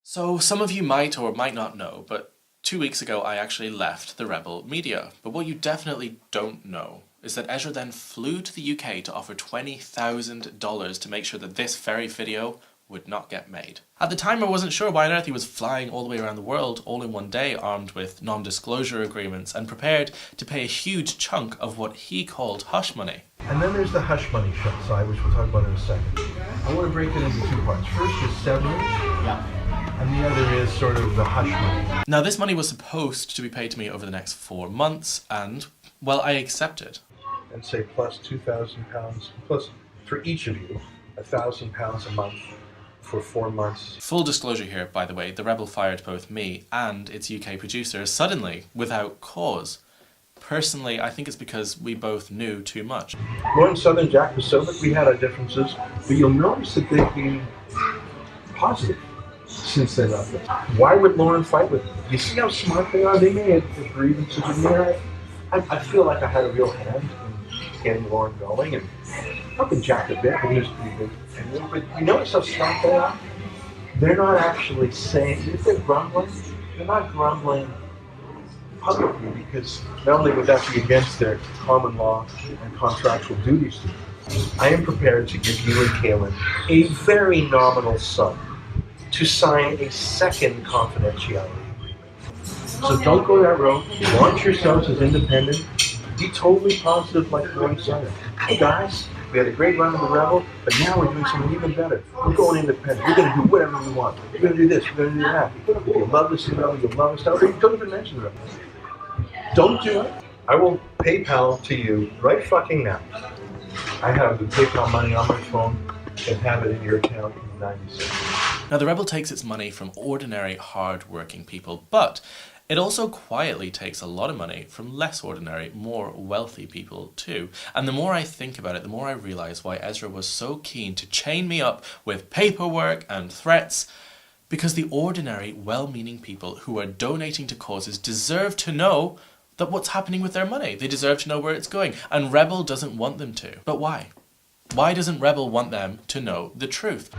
So some of you might or might not know, but 2 weeks ago I actually left the Rebel Media. But what you definitely don't know is that Ezra then flew to the UK to offer $20,000 to make sure that this very video would not get made. At the time I wasn't sure why on earth he was flying all the way around the world all in one day, armed with non-disclosure agreements and prepared to pay a huge chunk of what he called hush money. And then there's the hush money side, which we'll talk about in a second. I want to break it into two parts. First is severance. Yeah. And the other is sort of the hush money. Now this money was supposed to be paid to me over the next 4 months and, well, I accepted. And say plus £2,000, plus for each of you, £1,000 a month for 4 months. Full disclosure here, by the way, the Rebel fired both me and its UK producer suddenly, without cause. Personally, I think it's because we both knew too much. Lauren Southern, Jack Posobiec, we had our differences, but you'll notice that they've been positive since they left us. Why would Lauren fight with them? You see how smart they are? They may have grievances in there. I feel like I had a real hand in getting Lauren going, and helping Jack a bit, but he was pretty big. But you notice how smart they are? They're not actually saying, if they're grumbling, they're not grumbling publicly, because not only would that be against their common law and contractual duties to them, I am prepared to give you and Kaylin a very nominal sum to sign a second confidentiality agreement. So don't go that road. Launch yourselves as independent. Be totally positive like Lauren Southern. Hey guys, we had a great run of the Rebel, but now we're doing something even better. We're going independent. We're going to do whatever we want. We're going to do this. We're going to do that. If you love this Rebel, you'll love us. Or you don't even mention the Rebel. Don't do it. I will PayPal to you right fucking now. I have the PayPal money on my phone and have it in your account in 90 seconds. Now the Rebel takes its money from ordinary, hard-working people, but it also quietly takes a lot of money from less ordinary, more wealthy people too. And the more I think about it, the more I realise why Ezra was so keen to chain me up with paperwork and threats, because the ordinary, well-meaning people who are donating to causes deserve to know that what's happening with their money. They deserve to know where it's going, and Rebel doesn't want them to. But why? Why doesn't Rebel want them to know the truth?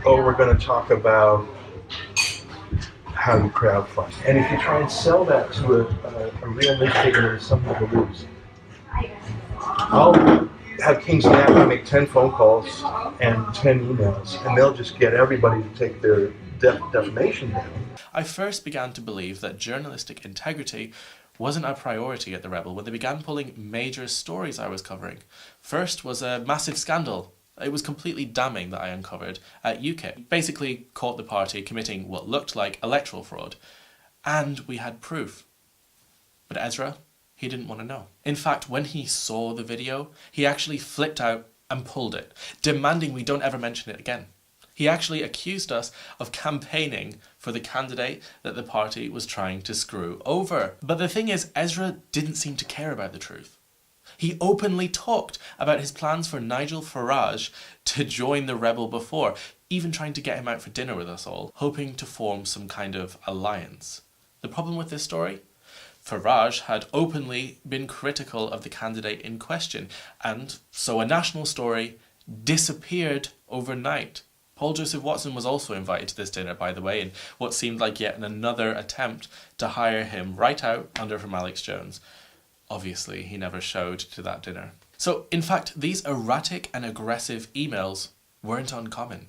We're going to talk about how you crowdfund. And if you try and sell that to a real newspaper that somebody believes, I'll have King's Gap make 10 phone calls and 10 emails, and they'll just get everybody to take their defamation down. I first began to believe that journalistic integrity wasn't a priority at the Rebel when they began pulling major stories I was covering. First was a massive scandal. It was completely damning that I uncovered at UKIP. Basically caught the party committing what looked like electoral fraud. And we had proof. But Ezra, he didn't want to know. In fact, when he saw the video, he actually flipped out and pulled it, demanding we don't ever mention it again. He actually accused us of campaigning for the candidate that the party was trying to screw over. But the thing is, Ezra didn't seem to care about the truth. He openly talked about his plans for Nigel Farage to join the Rebel before, even trying to get him out for dinner with us all, hoping to form some kind of alliance. The problem with this story? Farage had openly been critical of the candidate in question, and so a national story disappeared overnight. Paul Joseph Watson was also invited to this dinner, by the way, in what seemed like yet another attempt to hire him right out under from Alex Jones. Obviously, he never showed to that dinner. So, in fact, these erratic and aggressive emails weren't uncommon.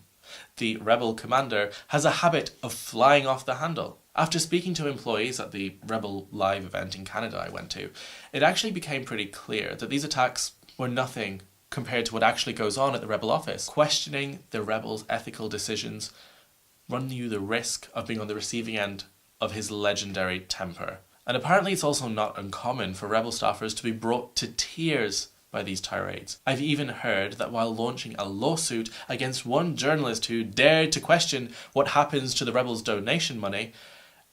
The Rebel commander has a habit of flying off the handle. After speaking to employees at the Rebel Live event in Canada I went to, it actually became pretty clear that these attacks were nothing compared to what actually goes on at the Rebel office. Questioning the Rebel's ethical decisions run you the risk of being on the receiving end of his legendary temper. And apparently it's also not uncommon for Rebel staffers to be brought to tears by these tirades. I've even heard that while launching a lawsuit against one journalist who dared to question what happens to the Rebels' donation money,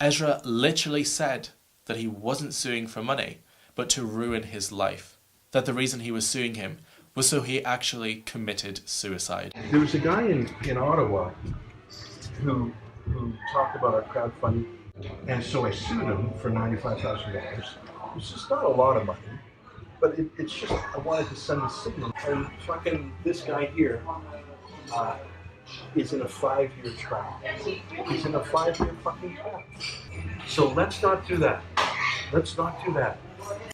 Ezra literally said that he wasn't suing for money, but to ruin his life. That the reason he was suing him was so he actually committed suicide. There was a guy in Ottawa who talked about our crowdfunding, and so I sued him for $95,000, which is not a lot of money, but it's just, I wanted to send a signal. And fucking this guy here is in a 5-year trap. He's in a 5-year fucking trap. So let's not do that. Let's not do that.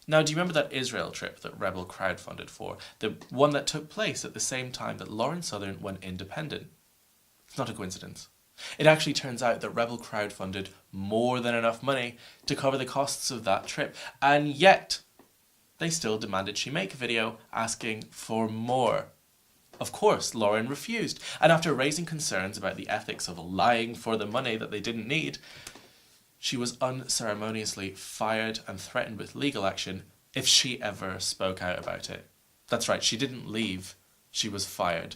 Now, do you remember that Israel trip that Rebel crowdfunded for? The one that took place at the same time that Lauren Southern went independent? It's not a coincidence. It actually turns out that Rebel crowdfunded more than enough money to cover the costs of that trip, and yet they still demanded she make a video asking for more. Of course, Lauren refused, and after raising concerns about the ethics of lying for the money that they didn't need, she was unceremoniously fired and threatened with legal action if she ever spoke out about it. That's right, she didn't leave, she was fired.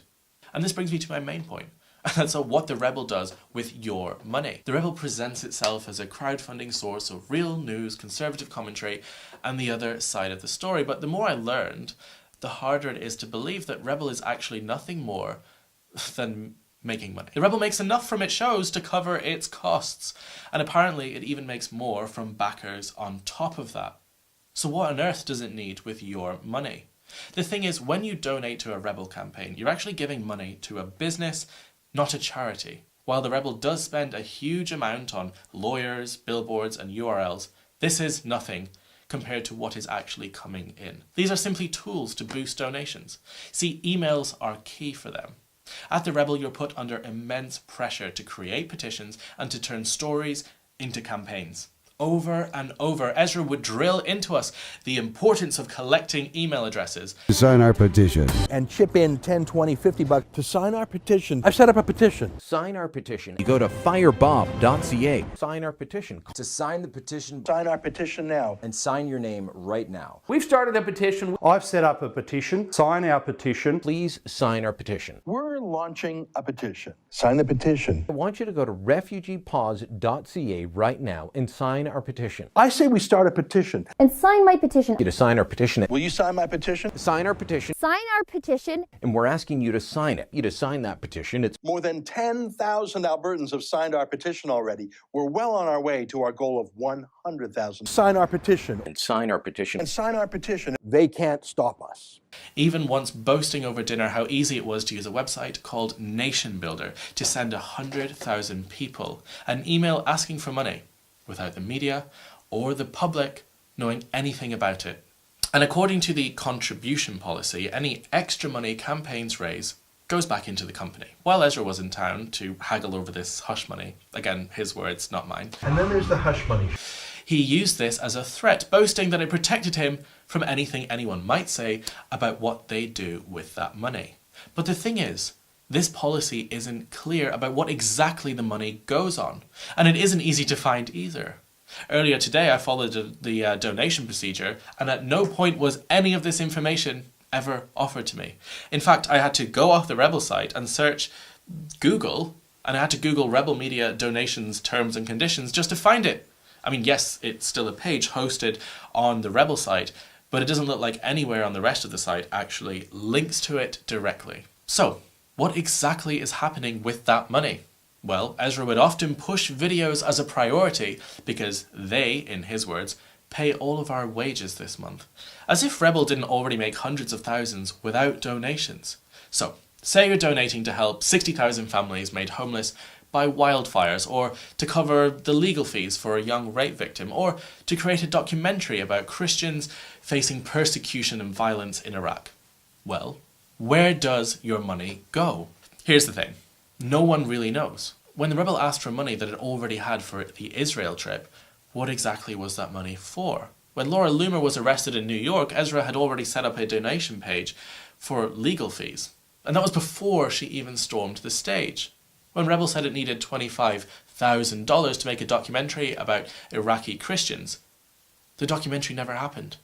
And this brings me to my main point. And that's what the Rebel does with your money. The Rebel presents itself as a crowdfunding source of real news, conservative commentary, and the other side of the story. But the more I learned, the harder it is to believe that Rebel is actually nothing more than making money. The Rebel makes enough from its shows to cover its costs, and apparently it even makes more from backers on top of that. So what on earth does it need with your money? The thing is, when you donate to a Rebel campaign, you're actually giving money to a business, not a charity. While the Rebel does spend a huge amount on lawyers, billboards, and URLs, this is nothing compared to what is actually coming in. These are simply tools to boost donations. See, emails are key for them. At the Rebel, you're put under immense pressure to create petitions and to turn stories into campaigns. Over and over, Ezra would drill into us the importance of collecting email addresses. To sign our petition. And chip in 10, 20, 50 bucks to sign our petition. I've set up a petition. Sign our petition. You go to firebob.ca. Sign our petition. To sign the petition, Sign our petition now. and sign your name right now. We've started a petition. I've set up a petition. Sign our petition. Please sign our petition. We're launching a petition. Sign the petition. I want you to go to refugeepause.ca right now and sign our petition. I say we start a petition. And sign my petition. You to sign our petition. Will you sign my petition? Sign our petition. Sign our petition. And we're asking you to sign it. You to sign that petition. It's More than 10,000 Albertans have signed our petition already. We're well on our way to our goal of 100,000. Sign our petition. and sign our petition. And sign our petition. They can't stop us. Even once boasting over dinner how easy it was to use a website called Nation Builder to send 100,000 people an email asking for money, without the media or the public knowing anything about it. And according to the contribution policy, any extra money campaigns raise goes back into the company. While Ezra was in town to haggle over this hush money, again, his words, not mine, And then there's the hush money. he used this as a threat, boasting that it protected him from anything anyone might say about what they do with that money. But the thing is, this policy isn't clear about what exactly the money goes on, and it isn't easy to find either. Earlier today, I followed the donation procedure, and at no point was any of this information ever offered to me. In fact, I had to go off the Rebel site and search Google, and I had to Google Rebel Media donations terms and conditions just to find it. I mean, yes, it's still a page hosted on the Rebel site, but it doesn't look like anywhere on the rest of the site actually links to it directly. So, what exactly is happening with that money? Well, Ezra would often push videos as a priority because they, in his words, pay all of our wages this month. As if Rebel didn't already make hundreds of thousands without donations. So, say you're donating to help 60,000 families made homeless by wildfires, or to cover the legal fees for a young rape victim, or to create a documentary about Christians facing persecution and violence in Iraq. Well, where does your money go? Here's the thing. No one really knows. When the Rebel asked for money that it already had for the Israel trip, what exactly was that money for? When Laura Loomer was arrested in New York, Ezra had already set up a donation page for legal fees. And that was before she even stormed the stage. When Rebel said it needed $25,000 to make a documentary about Iraqi Christians, the documentary never happened.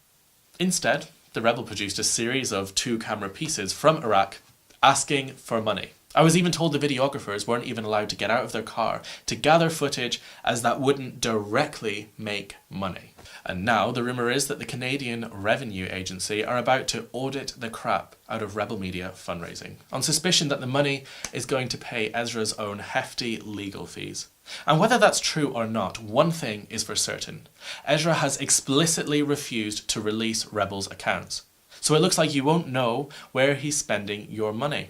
Instead, the Rebel produced a series of 2-camera pieces from Iraq asking for money. I was even told the videographers weren't even allowed to get out of their car to gather footage, as that wouldn't directly make money. And now the rumour is that the Canadian Revenue Agency are about to audit the crap out of Rebel Media fundraising, on suspicion that the money is going to pay Ezra's own hefty legal fees. And whether that's true or not, one thing is for certain. Ezra has explicitly refused to release Rebel's accounts. So it looks like you won't know where he's spending your money.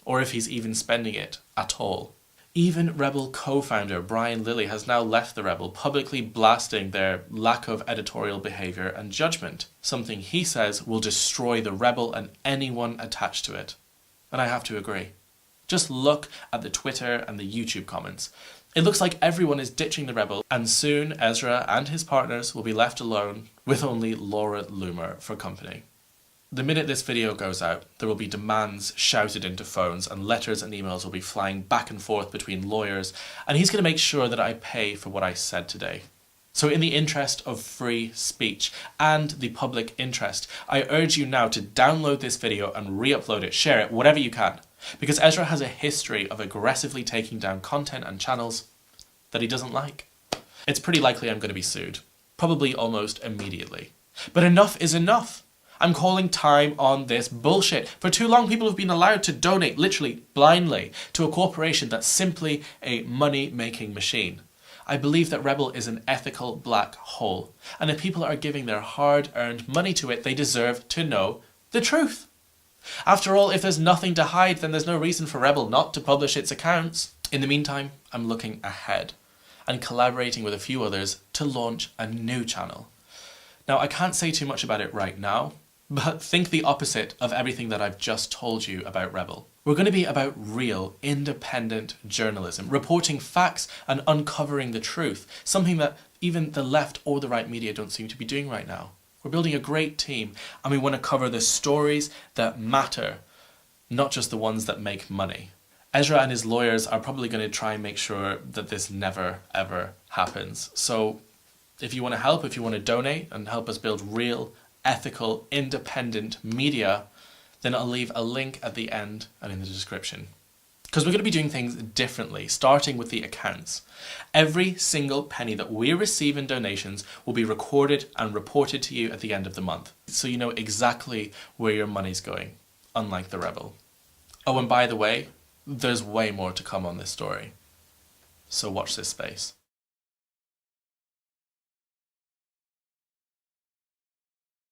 or if he's even spending it at all. Even Rebel co-founder Brian Lilley has now left the Rebel, publicly blasting their lack of editorial behaviour and judgment, something he says will destroy the Rebel and anyone attached to it. And I have to agree. Just look at the Twitter and the YouTube comments. It looks like everyone is ditching the Rebel, and soon Ezra and his partners will be left alone with only Laura Loomer for company. The minute this video goes out, there will be demands shouted into phones and letters and emails will be flying back and forth between lawyers, and he's going to make sure that I pay for what I said today. So in the interest of free speech and the public interest, I urge you now to download this video and re-upload it, share it, whatever you can, because Ezra has a history of aggressively taking down content and channels that he doesn't like. It's pretty likely I'm going to be sued, probably almost immediately. But enough is enough. I'm calling time on this bullshit. For too long, people have been allowed to donate, literally blindly, to a corporation that's simply a money-making machine. I believe that Rebel is an ethical black hole, and if people are giving their hard-earned money to it, they deserve to know the truth. After all, if there's nothing to hide, then there's no reason for Rebel not to publish its accounts. In the meantime, I'm looking ahead and collaborating with a few others to launch a new channel. Now, I can't say too much about it right now, but think the opposite of everything that I've just told you about Rebel. We're going to be about real, independent journalism, reporting facts and uncovering the truth, something that even the left or the right media don't seem to be doing right now. We're building a great team, and we want to cover the stories that matter, not just the ones that make money. Ezra and his lawyers are probably going to try and make sure that this never, ever happens. So if you want to help, if you want to donate and help us build real, ethical, independent media, then I'll leave a link at the end and in the description. Because we're going to be doing things differently, starting with the accounts. Every single penny that we receive in donations will be recorded and reported to you at the end of the month, so you know exactly where your money's going, unlike the Rebel. Oh, and by the way, there's way more to come on this story. So watch this space.